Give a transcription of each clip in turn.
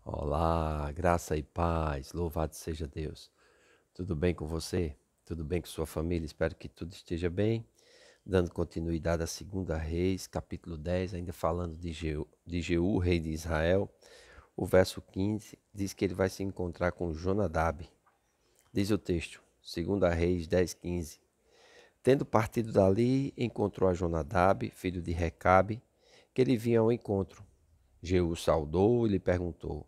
Olá, graça e paz, louvado seja Deus. Tudo bem com você? Tudo bem com sua família? Espero que tudo esteja bem. Dando continuidade à Segunda Reis, capítulo 10, ainda falando de Jeú, rei de Israel. O verso 15 diz que ele vai se encontrar com Jonadab. Diz o texto, Segunda Reis 10, 15. Tendo partido dali, encontrou a Jonadab, filho de Recabe, que ele vinha ao encontro. Jeú saudou e lhe perguntou: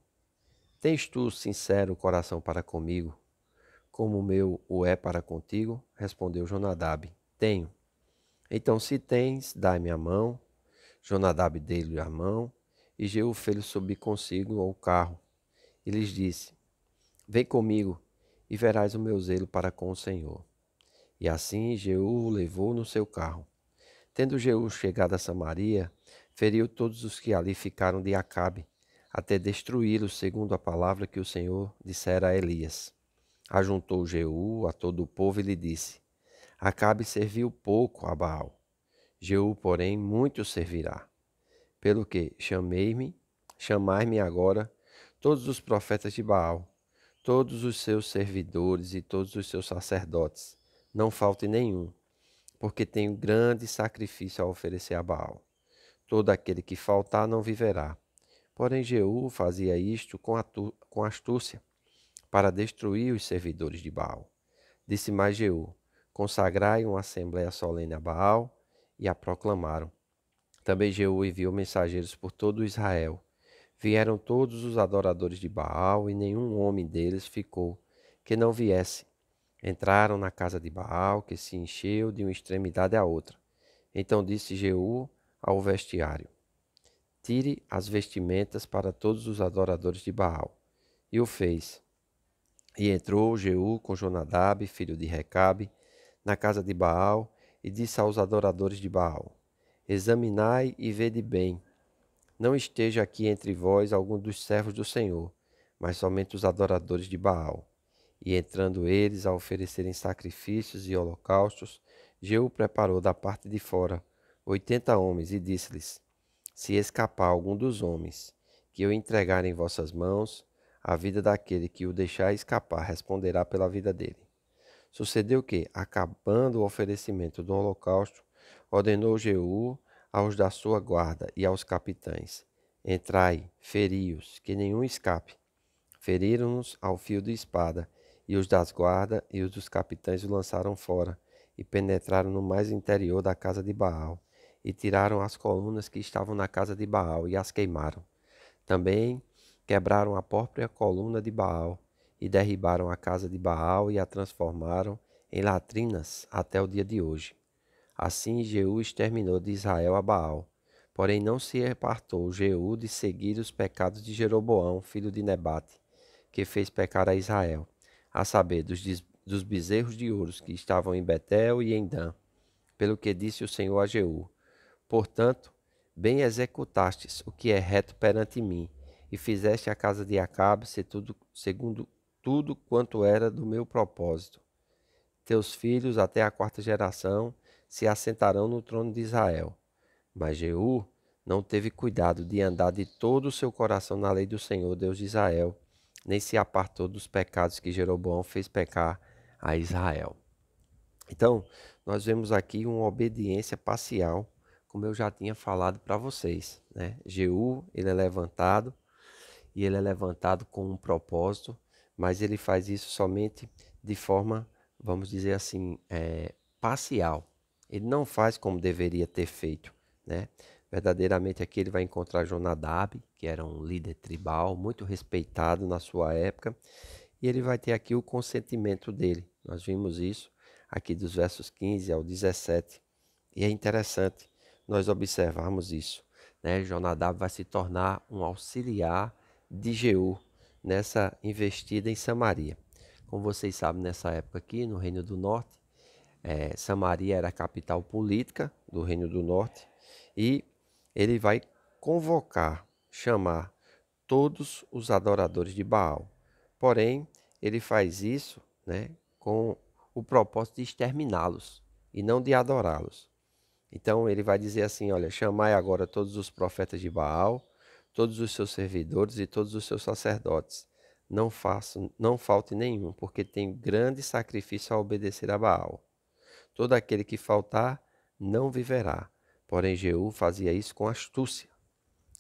Tens tu sincero coração para comigo, como o meu o é para contigo? Respondeu Jonadab: Tenho. Então, se tens, dai-me a mão. Jonadab deu-lhe a mão, e Jeú fez-lhe subir consigo ao carro. E lhes disse: Vem comigo, e verás o meu zelo para com o Senhor. E assim Jeú o levou no seu carro. Tendo Jeú chegado a Samaria, feriu todos os que ali ficaram de Acabe, até destruí-los, segundo a palavra que o Senhor dissera a Elias. Ajuntou Jeú a todo o povo e lhe disse: Acabe serviu pouco a Baal. Jeú, porém, muito servirá. Pelo que chamai-me agora todos os profetas de Baal, todos os seus servidores e todos os seus sacerdotes. Não falte nenhum, porque tenho grande sacrifício a oferecer a Baal. Todo aquele que faltar não viverá. Porém, Jeú fazia isto com astúcia, para destruir os servidores de Baal. Disse mais Jeú: Consagrai uma assembléia solene a Baal, e a proclamaram. Também Jeú enviou mensageiros por todo Israel. Vieram todos os adoradores de Baal, e nenhum homem deles ficou que não viesse. Entraram na casa de Baal, que se encheu de uma extremidade à outra. Então disse Jeú ao vestiário: Tire as vestimentas para todos os adoradores de Baal. E o fez. E entrou Jeú com Jonadab, filho de Recabe, na casa de Baal, e disse aos adoradores de Baal: Examinai e vede bem, não esteja aqui entre vós algum dos servos do Senhor, mas somente os adoradores de Baal. E entrando eles a oferecerem sacrifícios e holocaustos, Jeú preparou da parte de fora 80 homens e disse-lhes: Se escapar algum dos homens que eu entregar em vossas mãos, a vida daquele que o deixar escapar responderá pela vida dele. Sucedeu que, acabando o oferecimento do holocausto, ordenou Jeú aos da sua guarda e aos capitães: Entrai, feri-os, que nenhum escape. Feriram-nos ao fio de espada, e os das guardas e os dos capitães o lançaram fora, e penetraram no mais interior da casa de Baal, e tiraram as colunas que estavam na casa de Baal, e as queimaram. Também quebraram a própria coluna de Baal, e derribaram a casa de Baal e a transformaram em latrinas até o dia de hoje. Assim Jeú exterminou de Israel a Baal. Porém não se apartou Jeú de seguir os pecados de Jeroboão, filho de Nebate, que fez pecar a Israel, a saber, dos bezerros de ouro que estavam em Betel e em Dan. Pelo que disse o Senhor a Jeú: Portanto, bem executastes o que é reto perante mim, e fizeste a casa de Acabe ser tudo, segundo tudo quanto era do meu propósito. Teus filhos, até a quarta geração, se assentarão no trono de Israel. Mas Jeú não teve cuidado de andar de todo o seu coração na lei do Senhor, Deus de Israel, nem se apartou dos pecados que Jeroboão fez pecar a Israel. Então, nós vemos aqui uma obediência parcial, como eu já tinha falado para vocês, né? Jeú, ele é levantado, e ele é levantado com um propósito, mas ele faz isso somente de forma, vamos dizer assim, parcial. Ele não faz como deveria ter feito, né? Verdadeiramente aqui ele vai encontrar Jonadab, que era um líder tribal, muito respeitado na sua época, e ele vai ter aqui o consentimento dele. Nós vimos isso aqui dos versos 15 ao 17. E é interessante nós observarmos isso, né? Jonadab vai se tornar um auxiliar de Jeú nessa investida em Samaria. Como vocês sabem, nessa época aqui, no Reino do Norte, Samaria era a capital política do Reino do Norte, e ele vai convocar, chamar todos os adoradores de Baal. Porém, ele faz isso, né, com o propósito de exterminá-los e não de adorá-los. Então ele vai dizer assim: olha, chamai agora todos os profetas de Baal, todos os seus servidores e todos os seus sacerdotes. Não falte nenhum, porque tem grande sacrifício a obedecer a Baal. Todo aquele que faltar não viverá. Porém, Jeú fazia isso com astúcia.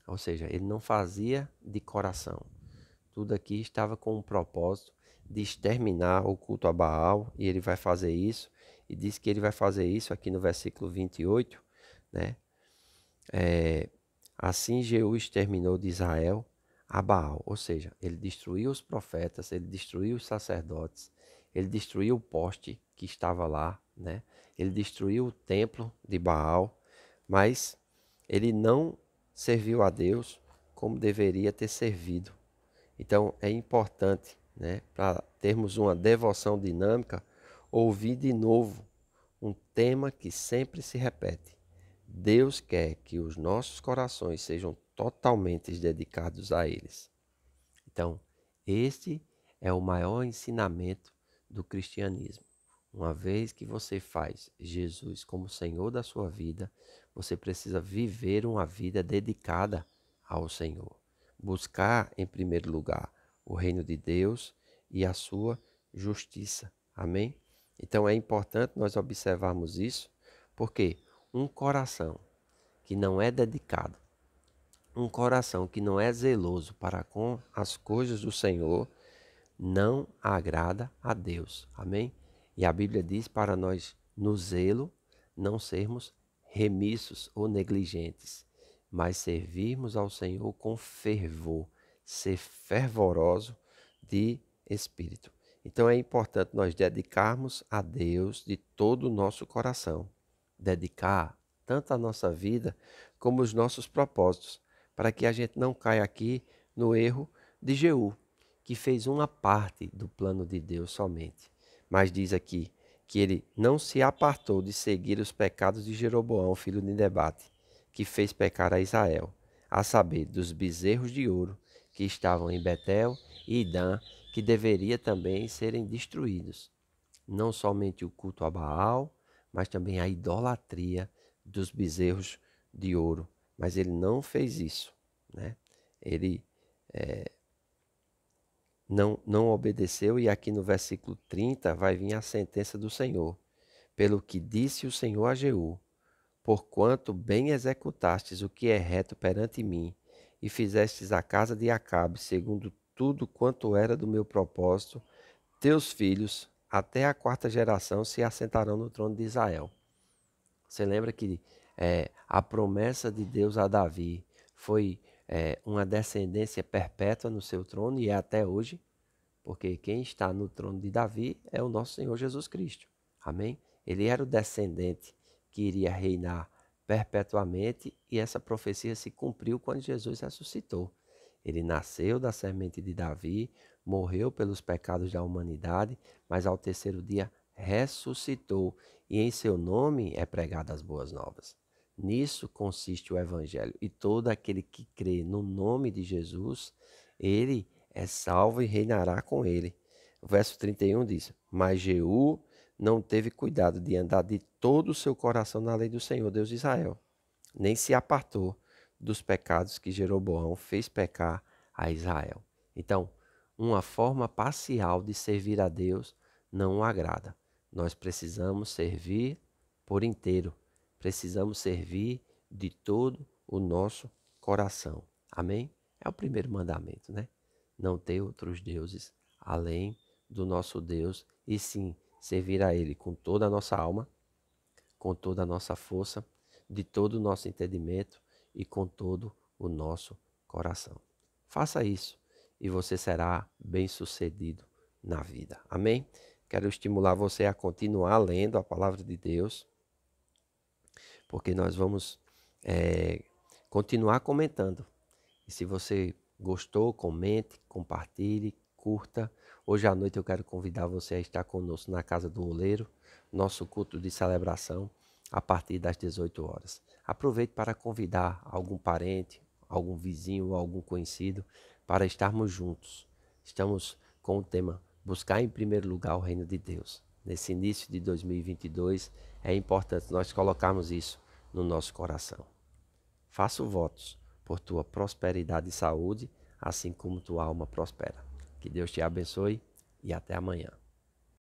Ou seja, ele não fazia de coração. Tudo aqui estava com um propósito de exterminar o culto a Baal, e ele vai fazer isso, e diz que ele vai fazer isso aqui no versículo 28, né? Assim Jeú exterminou de Israel a Baal, ou seja, ele destruiu os profetas, ele destruiu os sacerdotes, ele destruiu o poste que estava lá, né? Ele destruiu o templo de Baal, mas ele não serviu a Deus como deveria ter servido. Então é importante, né, para termos uma devoção dinâmica, ouvir de novo um tema que sempre se repete. Deus quer que os nossos corações sejam totalmente dedicados a eles. Então, este é o maior ensinamento do cristianismo. Uma vez que você faz Jesus como Senhor da sua vida, você precisa viver uma vida dedicada ao Senhor. Buscar, em primeiro lugar, o reino de Deus e a sua justiça. Amém? Então é importante nós observarmos isso, porque um coração que não é dedicado, um coração que não é zeloso para com as coisas do Senhor, não agrada a Deus. Amém? E a Bíblia diz para nós, no zelo, não sermos remissos ou negligentes, mas servirmos ao Senhor com fervor, ser fervoroso de espírito. Então é importante nós dedicarmos a Deus de todo o nosso coração. Dedicar tanto a nossa vida como os nossos propósitos, para que a gente não caia aqui no erro de Jeú, que fez uma parte do plano de Deus somente. Mas diz aqui que ele não se apartou de seguir os pecados de Jeroboão, filho de Nebate, que fez pecar a Israel, a saber, dos bezerros de ouro que estavam em Betel e Dan, que deveria também serem destruídos. Não somente o culto a Baal, mas também a idolatria dos bezerros de ouro. Mas ele não fez isso, né? Ele não obedeceu, e aqui no versículo 30 vai vir a sentença do Senhor. Pelo que disse o Senhor a Jeú, porquanto bem executastes o que é reto perante mim, e fizestes a casa de Acabe segundo tudo quanto era do meu propósito, teus filhos, até a quarta geração, se assentarão no trono de Israel. Você lembra que a promessa de Deus a Davi foi uma descendência perpétua no seu trono, e é até hoje, porque quem está no trono de Davi é o nosso Senhor Jesus Cristo. Amém? Ele era o descendente que iria reinar perpetuamente, e essa profecia se cumpriu quando Jesus ressuscitou. Ele nasceu da semente de Davi, morreu pelos pecados da humanidade, mas ao terceiro dia ressuscitou, e em seu nome é pregada as boas novas. Nisso consiste o Evangelho, e todo aquele que crê no nome de Jesus, ele é salvo e reinará com ele. O verso 31 diz: Mas Jeú não teve cuidado de andar de todo o seu coração na lei do Senhor, Deus de Israel, nem se apartou dos pecados que Jeroboão fez pecar a Israel. Então, uma forma parcial de servir a Deus não o agrada. Nós precisamos servir por inteiro. Precisamos servir de todo o nosso coração. Amém? É o primeiro mandamento, né? Não ter outros deuses além do nosso Deus, e sim servir a Ele com toda a nossa alma, com toda a nossa força, de todo o nosso entendimento e com todo o nosso coração. Faça isso e você será bem-sucedido na vida. Amém? Quero estimular você a continuar lendo a palavra de Deus, porque nós vamos continuar comentando. E se você gostou, comente, compartilhe, curta. Hoje à noite eu quero convidar você a estar conosco na Casa do Oleiro, nosso culto de celebração, a partir das 18 horas. Aproveite para convidar algum parente, algum vizinho ou algum conhecido para estarmos juntos. Estamos com o tema Buscar em primeiro lugar o reino de Deus. Nesse início de 2022, é importante nós colocarmos isso no nosso coração. Faço votos por tua prosperidade e saúde, assim como tua alma prospera. Que Deus te abençoe e até amanhã.